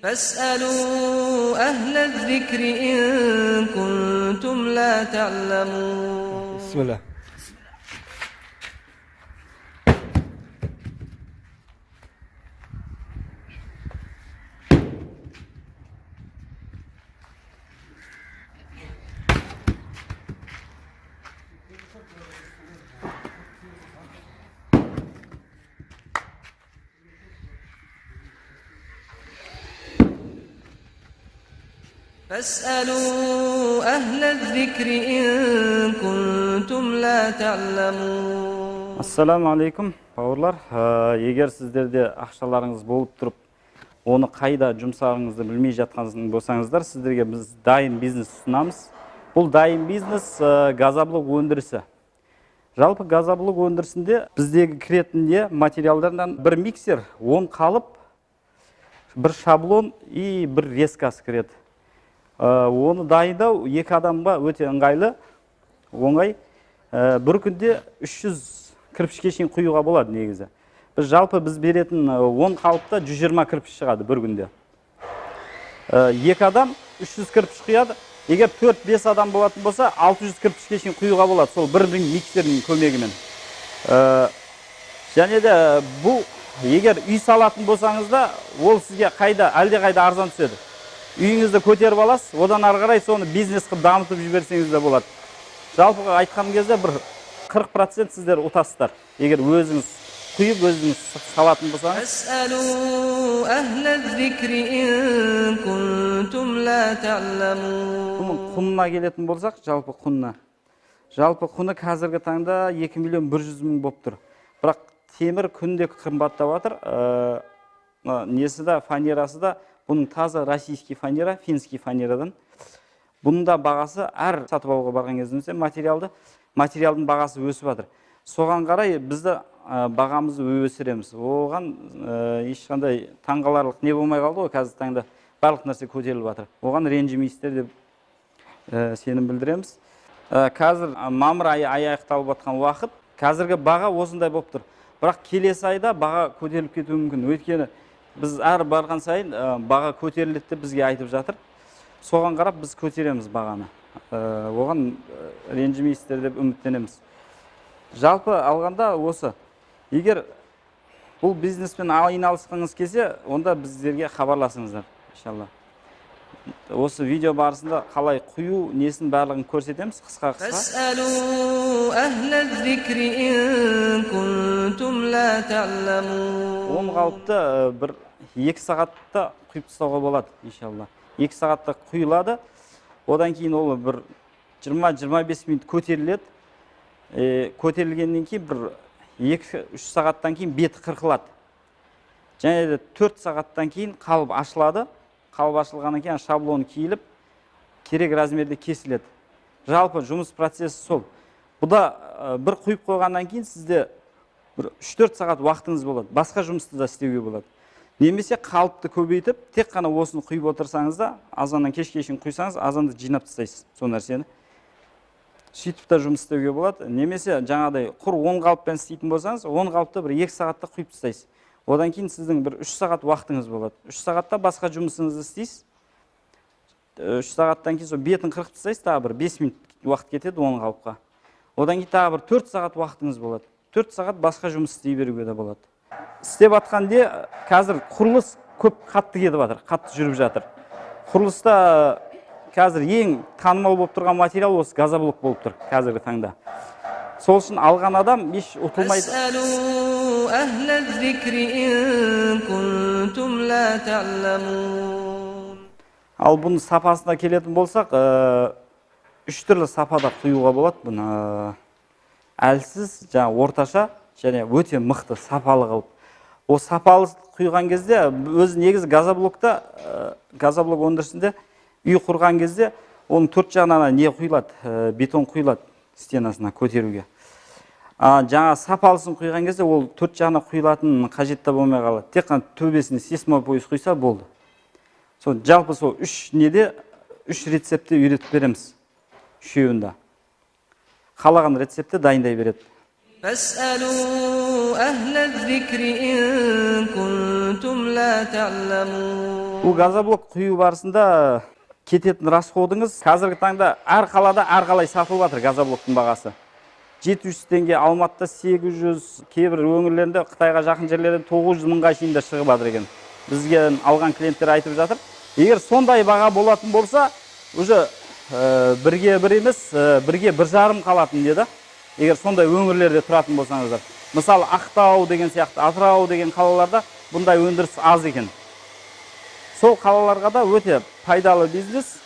فاسألوا أهل الذكر إن كنتم لا تعلمون. بسم الله. فاسألوا أهل الذكر إن كنتم لا تعلمون. Ассаламу алейкум, бауырлар. Егер сіздерде ақшаларыңыз болып тұрып, оны қайда жұмсағыңызды білмей жатқан болсаңыздар, сіздерге біз дайын бизнес ұсынамыз. Бұл дайын бизнес газоблок өндірісі. Жалпы газоблок өндірісінде біздегі кіретінде материалдардан бір миксер, 10 қалып, бір шаблон и бір резкасы кіреді. Оны дайындау екі адамға өте ыңғайлы, оңай. Бір күнде 300 кірпішке шейін құюға болады негізі. Біз беретін 10 қалыпта 120 кірпіш шығады бір күнде. Екі адам 300 кірпіш құяды. Егер 4-5 адам болатын болса, 600 кірпішке шейін құюға болады, сол бір миксердің көмегімен. Және де бұл, егер үй салатын болсаңызда, ол сізге әлде қайда арзан түседі. Үйіңізді көтеріп аласыз, одан ары қарай соны бизнес қылып дамытып жіберсеңіз де болады. Жалпыға айтқан кезде бір 40% сіздер ұтасыздар. Егер өзіңіз құйып, өзіңіз салатын болсаңыз. Фасалу ахла зикри ин кунтум ла та'ламун. Құнына келетін болсақ, жалпы құнына. Жалпы құны қазіргі таңда 2 миллион 100 мың болып тұр. Бірақ темір күнде қымбаттап жатыр. Несі де, фанерасы да, бұның таза российский фанера, финский фанерадан. Бұның да бағасы әр сатып алуға барған кезімізде материалдың бағасы өсіп жатыр. Соған қарай бізді бағамызды өсіреміз. Оған ешқандай таңғаларлық не болмай қалды ғой, қазір таңда барлық нәрсе көтеріліп жатыр. Оған ренжімейсіздер деп сенім білдіреміз. Қазір мамыр айы аяқталып жатқан уақыт, қазіргі баға осындай болып тұр. Бірақ келесі айда баға көтеріліп кетуі мүмкін. Өйткені біз әр барған сайын баға көтеріледі деп бізге айтып жатыр. Соған қарап біз көтереміз бағаны. Оған ренжімейсіздер деп үміттенеміз. Жалпы алғанда осы. Егер бұл бизнеспен айналысқыңыз келсе, онда біздерге хабарласыңыздар, иншалла. Осы видео барысында қалай құю, несін барлығын көрсетеміз, қысқа. Фасалу ахла зикри ин кунтум ла та'ламун. 10 қалыпты бір 2 сағатта құйып тастауға болады, иншалла. 2 сағатта құйылады. Одан кейін ол бір 20-25 минут көтеріледі. Көтерілгеннен кейін бір 2-3 сағаттан кейін беті қырқылады. Және де 4 сағаттан кейін қалып ашылады. Қалып ашылғаннан кейін шаблон киіліп, керек размерде кесіледі. Жалпы жұмыс процесі сол. Бұда бір құйып қойғаннан кейін сізде 3-4 сағат уақытыңыз болады. Басқа жұмысты да істеуге болады. Немесе қалыпты көбейтіп, тек қана осыны құйып отырсаңыз да, азаннан кешке шейін құйсаңыз, азанды жинап тастайсыз сол нәрсені. Сөйтіп та жұмыс істеуге болады. Немесе жаңағыдай құр 10 қалыппен істейтін болсаңыз, 10 қалыпты бір 2 сағатта құйып тастайсыз. Одан кейін сіздің бір 3 сағат уақытыңыз болады. 3 сағатта басқа жұмысыңызды істейсіз. 3 сағаттан кейін сол бетін қырқып тастайсыз, тағы бір 5 минут уақыт кетеді 10 қалыпқа. Одан кейін тағы бір 4 сағат уақытыңыз болады. 4 сағат басқа жұмыс істей беруге де болады. Істеп атқанде қазір құрылыс көп қатты кетіп жатыр, қатты жүріп жатыр. Құрылыста қазір ең танымал болып тұрған материал осы газоблок болып тұр қазіргі таңда. Сол үшін алған адам еш ұтылмайды. Фасалу ахла зикри ин кунтум ла та'ламун. Ал бұның сапасына келетін болсақ, 3 түрлі сапада құюға болады бұны. Әлсіз, орташа, және өте мықты, сапалы қылып. О сапалы құйған кезде, өзі негізі газоблок өндірісінде үй құрған кезде, оның 4 жағынан не құйылады, бетон құйылады стенасына көтеруге. Жаңа сапалысын құйған кезде, ол 4 жағына құйылатын қажетті болмай қалады. Тек қана төбесіне сейсмопояс құйса болды. Жалпы сол 3 рецептте үйретіп береміз үшеуінде. қалаған рецептті дайындай береді. فاسألوا أهل الذكر إن كنتم لا تعلمون. Бұл газоблок құю барысында кететін расходыңыз қазіргі таңда әр қалада әрқалай сатылып жатыр газоблоктың бағасы. 700 теңге, Алматыда 800, кейбір өңірлерінде Қытайға жақын жерлерде 900 мыңға шейін де шығып жатыр екен. Бізге алған клиенттер айтып жатыр. Егер сондай баға болатын болса, уже бірге бір емес, бірге бір жарым қалатын деді. Егер сондай өңірлерде тұратын болсаңыздар. Мысалы, Ақтау деген сияқты, Атырау деген қалаларда бұндай өндіріс аз екен. Сол қалаларға да өте пайдалы бизнес.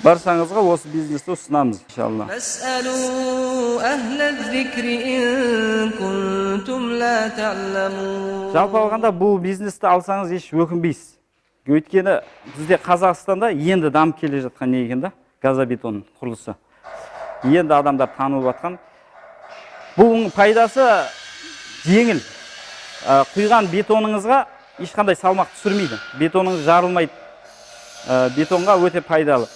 Баршаңызға осы бизнесті ұсынамыз, иншалла. فاسألوا أهل الذكر إن كنتم لا تعلمون. Жалпы алғанда бұл бизнесті алсаңыз еш өкінбейсіз. Өйткені бізде Қазақстанда енді дамып келе жатқан не екен да, газобетон құрылысы. Енді адамдар танылып жатқан. Бұның пайдасы жеңіл. Құйған бетоныңызға ешқандай салмақ түсірмейді. Бетоныңыз жарылмайды. Бетонға өте пайдалы.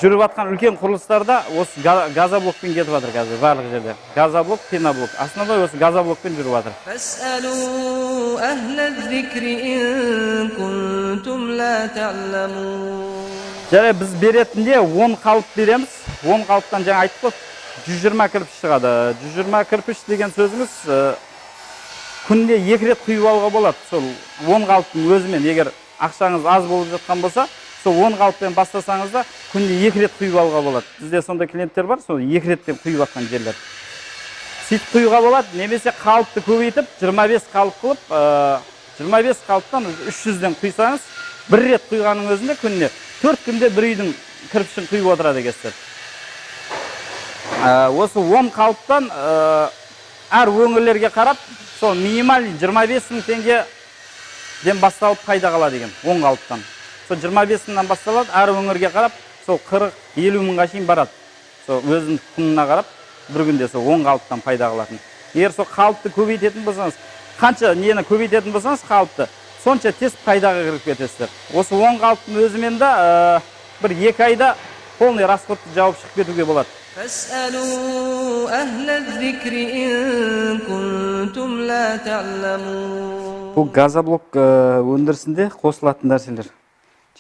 Жүріп жатқан үлкен құрылыстарда осы газоблокпен кетіп жатыр қазір барлық жерде. Газоблок, пеноблок. Основной осы газоблокпен жүріп жатыр. فاسألوا أهل الذكر إن كنتم لا تعلمون. Және біз беретінде 10 қалып береміз. 10 қалыптан жаңа айттық қой, 120 кірпіш шығады. 120 кірпіш деген сөзіңіз күнде 2 рет құйып алуға болады. Сол 10 қалыптың өзімен, егер ақшаңыз аз болып жатқан болса, сол 10 қалыппен бастасаңыз да күнде 2 рет құйып алуға болады. Бізде сондай клиенттер бар, сол 2 реттен құйып жатқан жерлер. Сөйтіп құюға болады, немесе қалыпты көбейтіп 25 қалып қылып, 25 қалыптан 300-ден құйсаңыз, 1 рет құйғаның өзінде күнде 4 күнде бір үйдің кірпішін құйып отырады екенсіздер. Осы 10 қалыптан әр өңірлерге қарап, сол минимальный 25 мың теңгеден басталып пайда қалады деген 10 қалыптан. Сол 25 мыңнан басталады, әр өңірге қарап, сол 40-50 мыңға шейін барады. Сол өзінің құнына қарап, бір күнде сол 10 қалыптан пайда қалатын. Егер сол қалыпты көбейтетін болсаңыз, қанша нені көбейтетін болсаңыз қалыпты, сонша тез пайдаға кіріп кетесіздер. Осы 10 қалыптың өзімен де бір 2 айда полный расходты жауып шығып кетуге болады. فاسألوا أهل الذكر إن كنتم لا تعلمون. Бұл газоблок өндірісінде қосылатын нәрселер.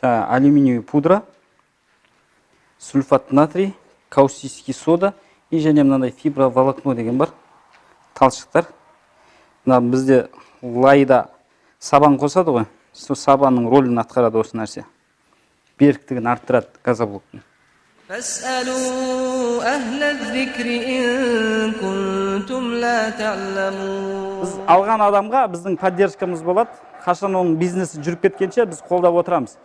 Алюминиевый пудра, сульфат натрий, каустический сода и және мынандай фиброволокно деген бар. Талшықтар. Бізде лайда сабан қосады ғой. Сол сабанның рөлін атқарады осы нәрсе. Беріктігін арттырады газоблоктың. فاسألوا أهل الذكر إن كنتم لا تعلمون. Біз алған адамға біздің поддержкамыз болады. Қашан оның бизнесі жүріп кеткенше біз қолдап отырамыз.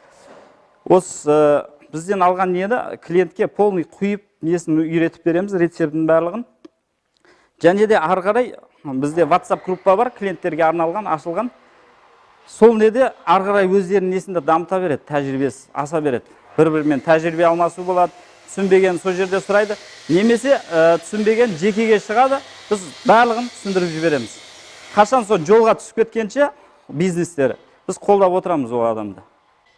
Осы бізден алған нені клиентке полный құйып, несін үйретіп береміз, рецептінің барлығын. Және де ары қарай бізде WhatsApp группа бар, клиенттерге арналған, ашылған. Сол неде ары қарай өздерінің несінде дамыта береді, тәжірибесі аса береді. Бір-бірімен тәжірибе алмасу болады. Түсінбеген сол жерде сұрайды. Немесе түсінбеген жекеге шығады, біз барлығын түсіндіріп жібереміз. Қашан сол жолға түсіп кеткенше бизнестері біз қолдап отырамыз ол адамды.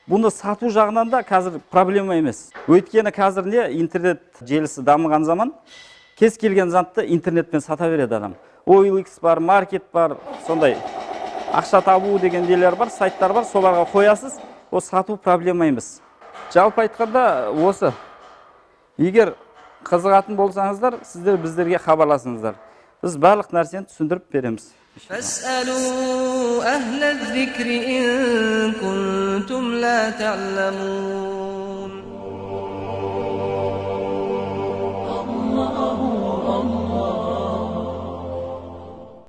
Бұны сату жағынан да қазір проблема емес. Өйткені қазір не интернет желісі дамыған заман, кез келген затты интернетпен сата береді адам. OLX бар, маркет бар, сондай ақша табу деген нелер бар, сайттар бар, соларға қоясыз, ол сату проблема емес. Жалпы айтқанда осы. Егер қызығатын болсаңыздар, сіздер біздерге хабарласыңыздар. Біз барлық нәрсені түсіндіріп береміз. فاسألوا أهل الذكر إن كنتم لا تعلمون.